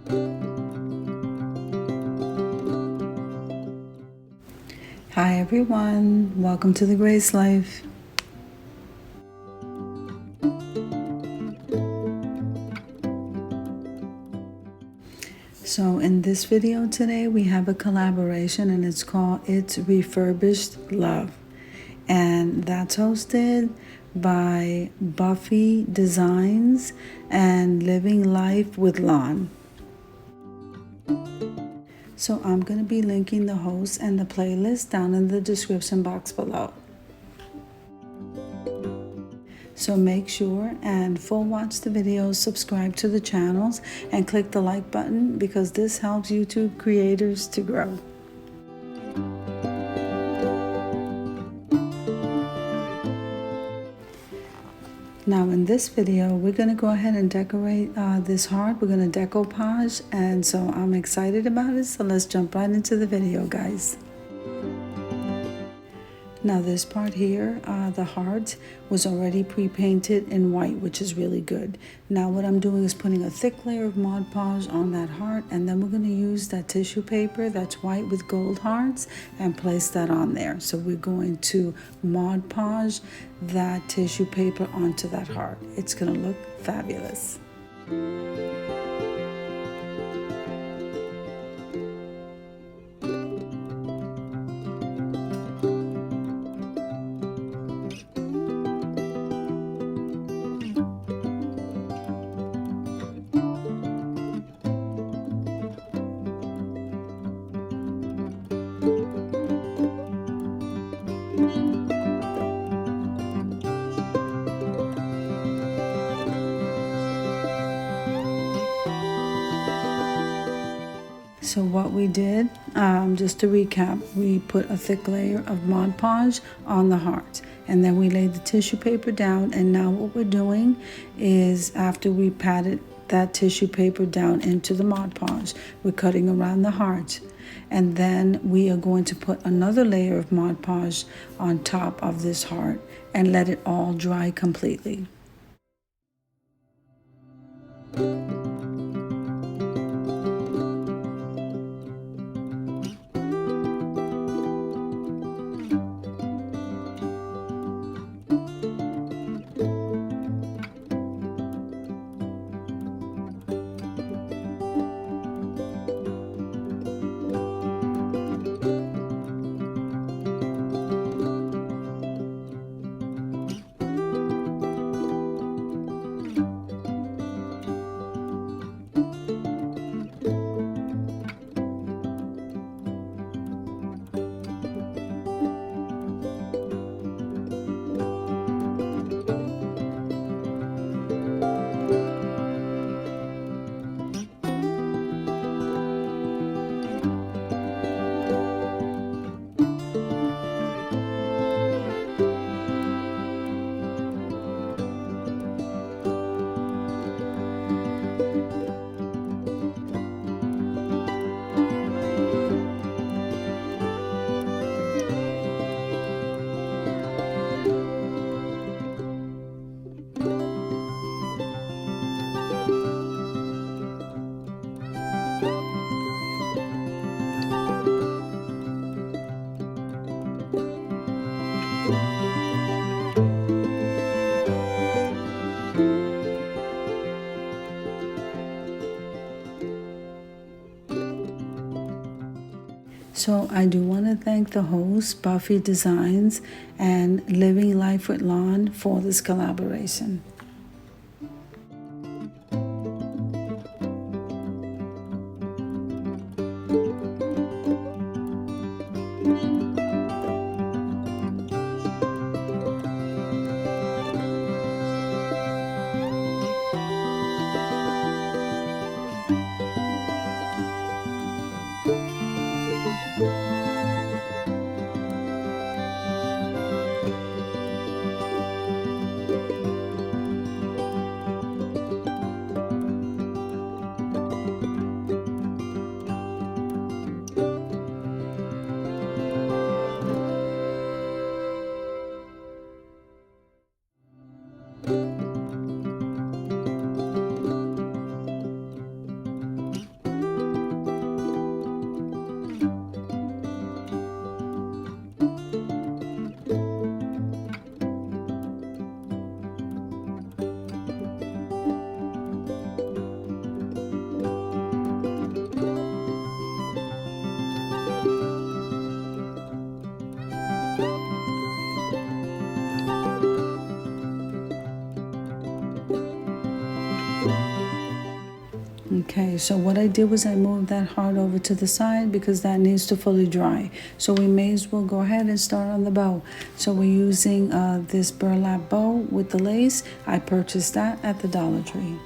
Hi everyone, welcome to the Grace Life. So in this video today we have a collaboration and it's called It's Refurbished Love, and that's hosted by Buffy Designs and Living Life with Lon. So I'm going to be linking the host and the playlist down in the description box below. So make sure and full watch the videos, subscribe to the channels, and click the like button because this helps YouTube creators to grow. Now in this video, we're going to go ahead and decorate this heart. We're going to decoupage, and so I'm excited about it. So let's jump right into the video, guys. Now this part here, the heart was already pre-painted in white, which is really good. Now what I'm doing is putting a thick layer of Mod Podge on that heart, and then we're going to use that tissue paper that's white with gold hearts and place that on there. So we're going to Mod Podge that tissue paper onto that heart. It's going to look fabulous. So what we did, just to recap, we put a thick layer of Mod Podge on the heart, and then we laid the tissue paper down. And now what we're doing is, after we patted that tissue paper down into the Mod Podge, we're cutting around the heart, and then we are going to put another layer of Mod Podge on top of this heart and let it all dry completely. So I do want to thank the host, Buffy Designs and Living Life with Lon, for this collaboration. Okay, so what I did was I moved that heart over to the side because that needs to fully dry. So we may as well go ahead and start on the bow. So we're using this burlap bow with the lace. I purchased that at the Dollar Tree.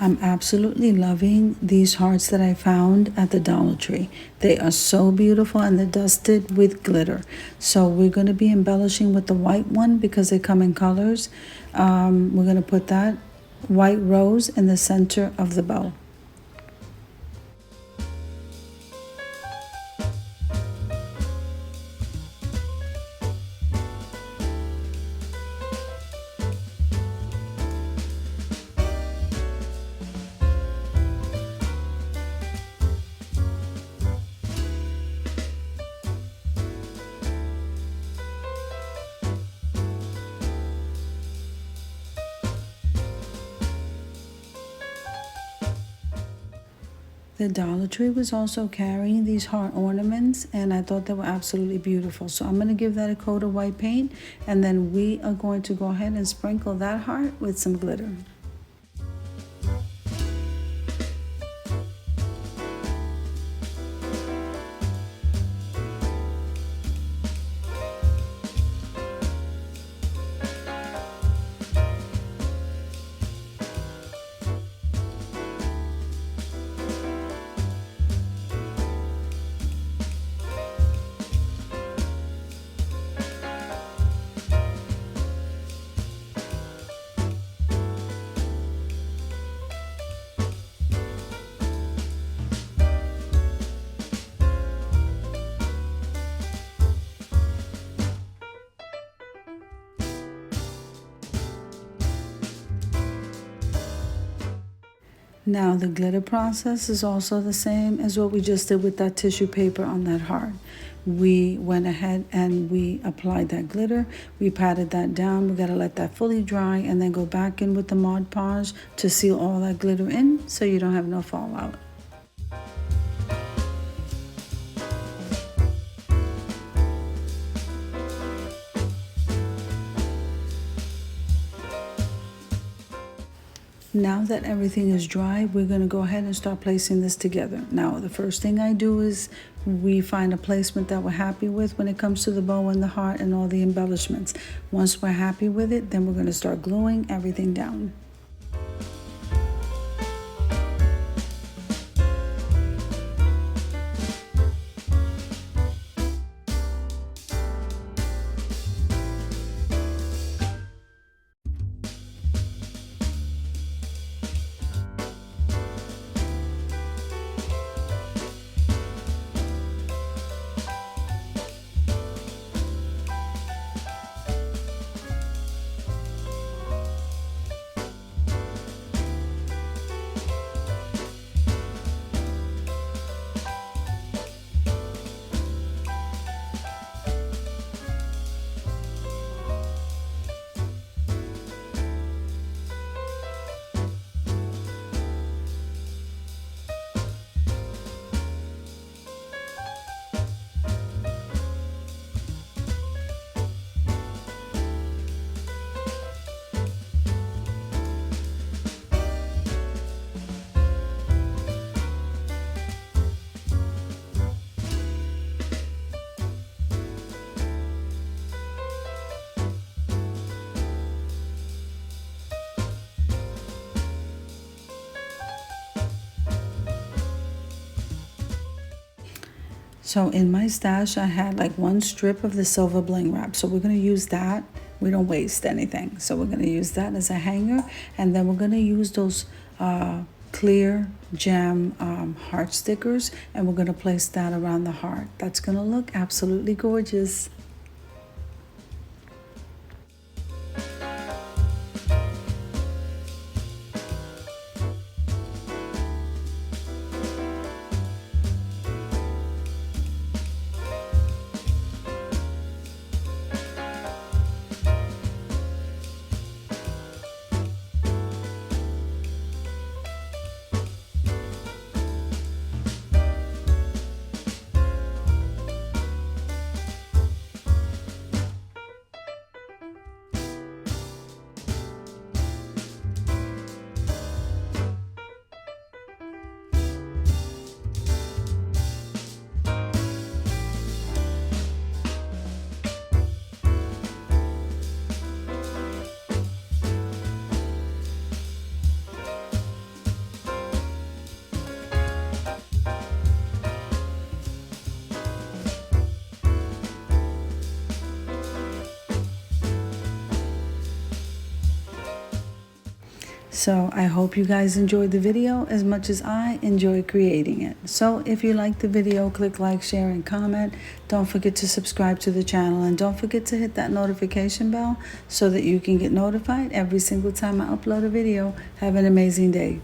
I'm absolutely loving these hearts that I found at the Dollar Tree. They are so beautiful and they're dusted with glitter. So we're going to be embellishing with the white one because they come in colors. We're going to put that white rose in the center of the bow. The Dollar Tree was also carrying these heart ornaments, and I thought they were absolutely beautiful. So I'm going to give that a coat of white paint, and then we are going to go ahead and sprinkle that heart with some glitter. Now the glitter process is also the same as what we just did with that tissue paper on that heart. We went ahead and we applied that glitter. We patted that down. We got to let that fully dry and then go back in with the Mod Podge to seal all that glitter in so you don't have no fallout. Now that everything is dry, we're going to go ahead and start placing this together. Now, the first thing I do is we find a placement that we're happy with when it comes to the bow and the heart and all the embellishments. Once we're happy with it, then we're going to start gluing everything down. So in my stash, I had like one strip of the silver bling wrap. So we're going to use that. We don't waste anything. So we're going to use that as a hanger. And then we're going to use those clear gem heart stickers, and we're going to place that around the heart. That's going to look absolutely gorgeous. So I hope you guys enjoyed the video as much as I enjoyed creating it. So if you liked the video, click like, share, and comment. Don't forget to subscribe to the channel, and don't forget to hit that notification bell so that you can get notified every single time I upload a video. Have an amazing day.